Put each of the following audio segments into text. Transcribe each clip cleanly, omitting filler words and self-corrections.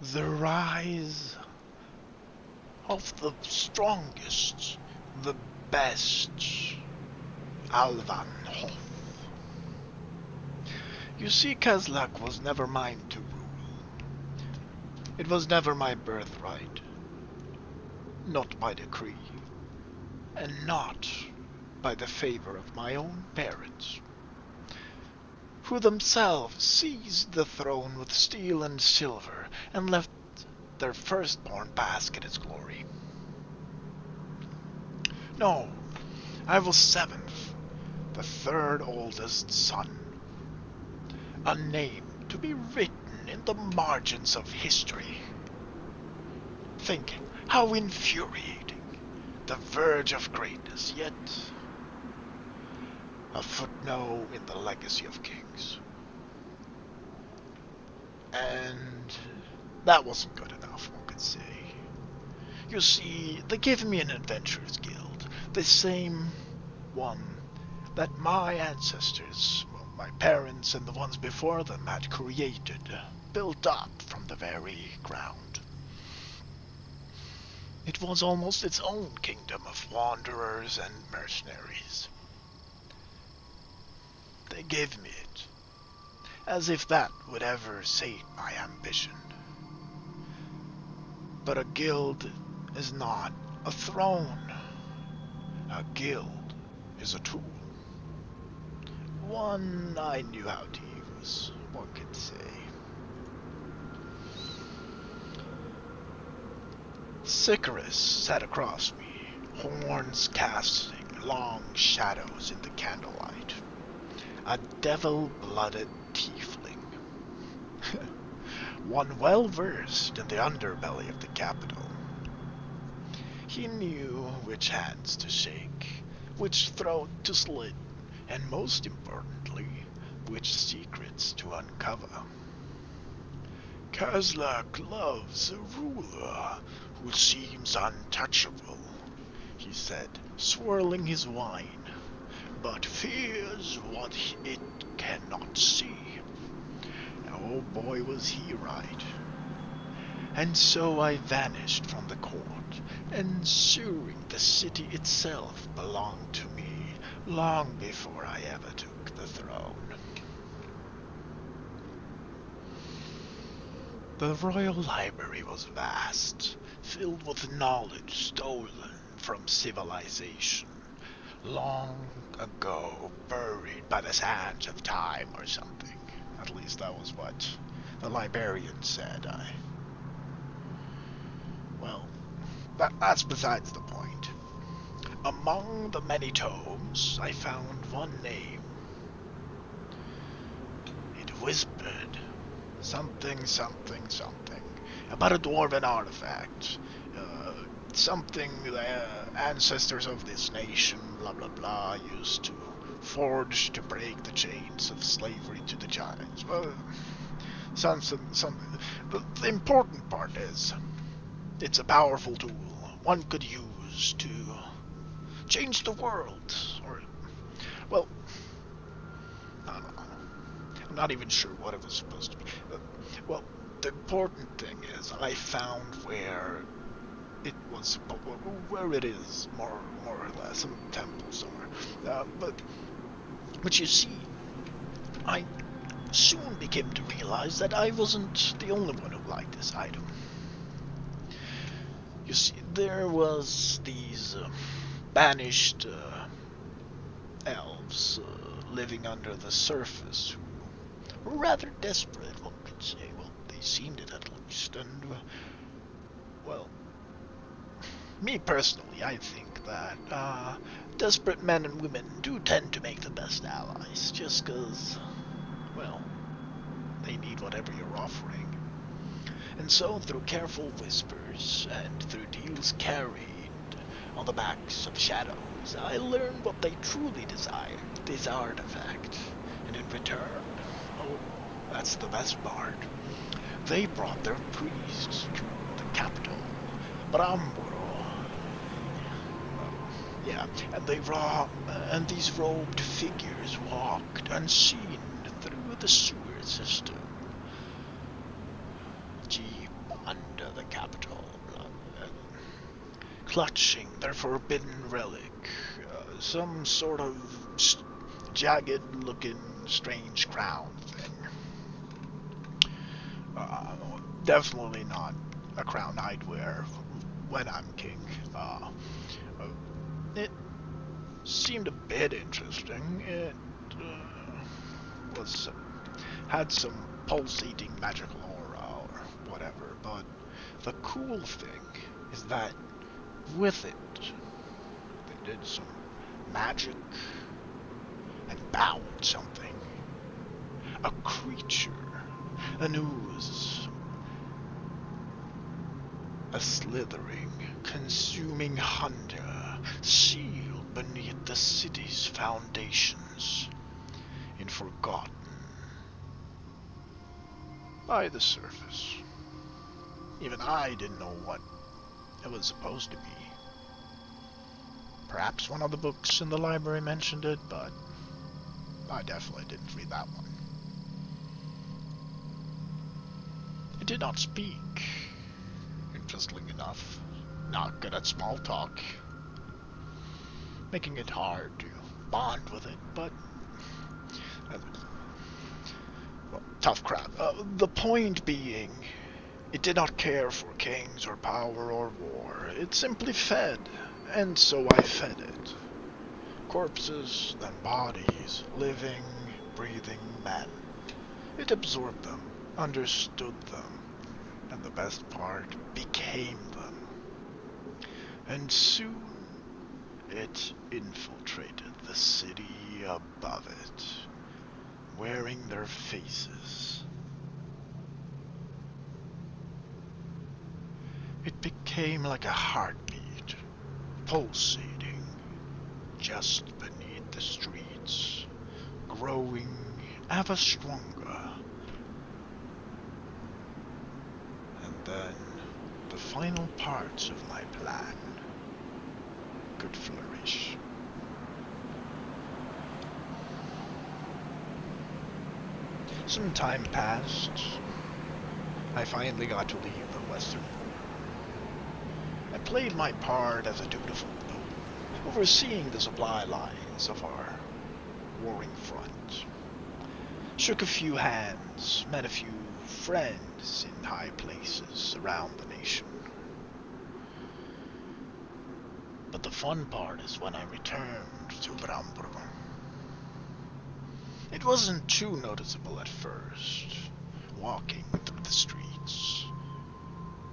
The rise of the strongest, the best Alvanhof. You see, Kazlac was never mine to rule. It was never my birthright, not by decree, and not by the favor of my own parents, who themselves seized the throne with steel and silver and left their firstborn bask in its glory. No, I was seventh, the third oldest son, a name to be written in the margins of history. Think how infuriating, the verge of greatness, yet a footnote in the legacy of kings. And that wasn't good enough, one could say. You see, they gave me an adventurers guild, the same one that my ancestors, well, my parents and the ones before them had created, built up from the very ground. It was almost its own kingdom of wanderers and mercenaries. They gave me it, as if that would ever sate my ambition. But a guild is not a throne. A guild is a tool. One I knew how to use, one could say. Sycharis sat across me, horns casting long shadows in the candlelight. A devil-blooded tiefling. One well versed in the underbelly of the capital. He knew which hands to shake, which throat to slit, and most importantly, which secrets to uncover. Kazlac loves a ruler who seems untouchable, he said, swirling his wine, but fears what it cannot see. Oh boy, was he right. And so I vanished from the court, ensuring the city itself belonged to me long before I ever took the throne. The royal library was vast, filled with knowledge stolen from civilization, long ago buried by the sands of time or something. At least that was what the librarian said. Well, that's besides the point. Among the many tomes, I found one name. It whispered something about a dwarven artifact. Something the ancestors of this nation, blah blah blah, used to forge to break the chains of slavery to the giants. Well, something. The important part is, it's a powerful tool one could use to change the world. Or, well, I don't know. I'm not even sure what it was supposed to be. Well, the important thing is I found where it was, where it is, more or less, some temple somewhere. But you see, I soon became to realize that I wasn't the only one who liked this item. You see, there was these banished elves living under the surface who were rather desperate, one could say. Well, they seemed it at least, and, well, me personally, I think that desperate men and women do tend to make the best allies, just 'cause, well, they need whatever you're offering. And so, through careful whispers, and through deals carried on the backs of shadows, I learned what they truly desired, this artifact. And in return, oh, that's the best part, they brought their priests to the capital, Bramboro. Yeah, and these robed figures walked unseen through the sewer system. Gee, clutching their forbidden relic, some sort of jagged-looking strange crown thing. Definitely not a crown I'd wear when I'm king. It seemed a bit interesting. It was had some pulsating magical aura or whatever, but the cool thing is that with it, they did some magic and bowed something. A creature, an ooze, a slithering, consuming hunter, sealed beneath the city's foundations, and forgotten by the surface. Even I didn't know what it was supposed to be. Perhaps one of the books in the library mentioned it, but I definitely didn't read that one. It did not speak, interestingly enough. Not good at small talk, making it hard to bond with it, but well, tough crowd. The point being, it did not care for kings or power or war. It simply fed, and so I fed it. Corpses, then bodies, living, breathing men. It absorbed them, understood them, and the best part, became them. And soon, it infiltrated the city above it, wearing their faces. It became like a heartbeat, pulsating just beneath the streets, growing ever stronger. And then the final parts of my plan could flourish. Some time passed. I finally got to leave the Western Border. I played my part as a dutiful noble, overseeing the supply lines of our warring front. Shook a few hands, met a few friends in high places around the nation. But the fun part is when I returned to Brambro. It wasn't too noticeable at first, walking through the streets.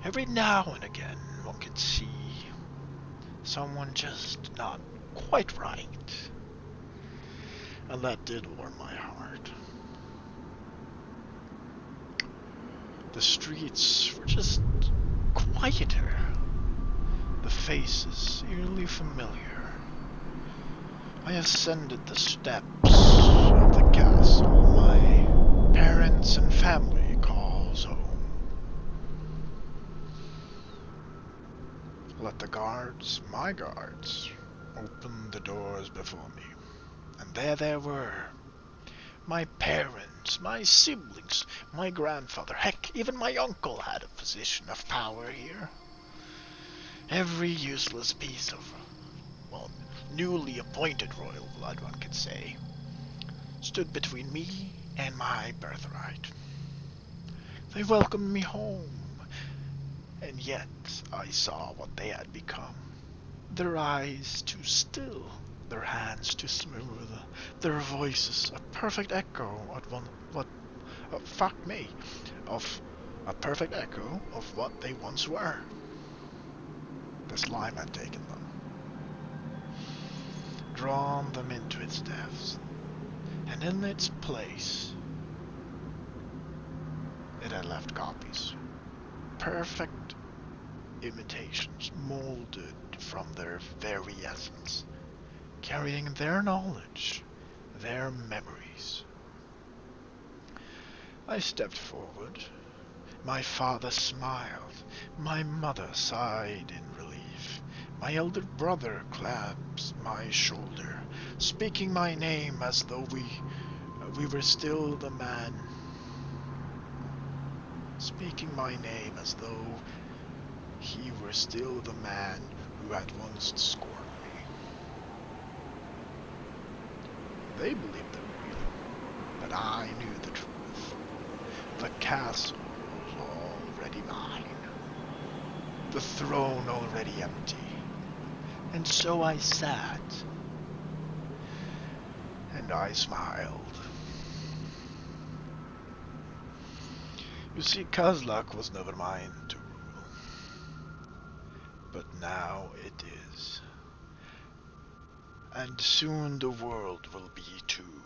Every now and again one could see someone just not quite right. And that did warm my heart. The streets were just quieter. The faces eerily familiar. I ascended the steps of the castle my parents and family calls home. Let the guards, my guards, open the doors before me. And there they were. My parents, my siblings, my grandfather, heck, even my uncle had a position of power here. Every useless piece of, well, newly appointed royal blood, one could say, stood between me and my birthright. They welcomed me home, and yet I saw what they had become. Their eyes too still, their hands too smooth, their voices a perfect echo of a perfect echo of what they once were. The slime had taken them, drawn them into its depths, and in its place, it had left copies. Perfect imitations molded from their very essence, carrying their knowledge, their memories. I stepped forward. My father smiled. My mother sighed in relief. My elder brother clasped my shoulder, speaking my name as though we were still the man. Speaking my name as though he were still the man who had once scorned me. They believed them real, but I knew the truth. The castle was already mine, the throne already empty, and so I sat, and I smiled. You see, Kazlac was never mine to rule, but now it is. And soon the world will be too.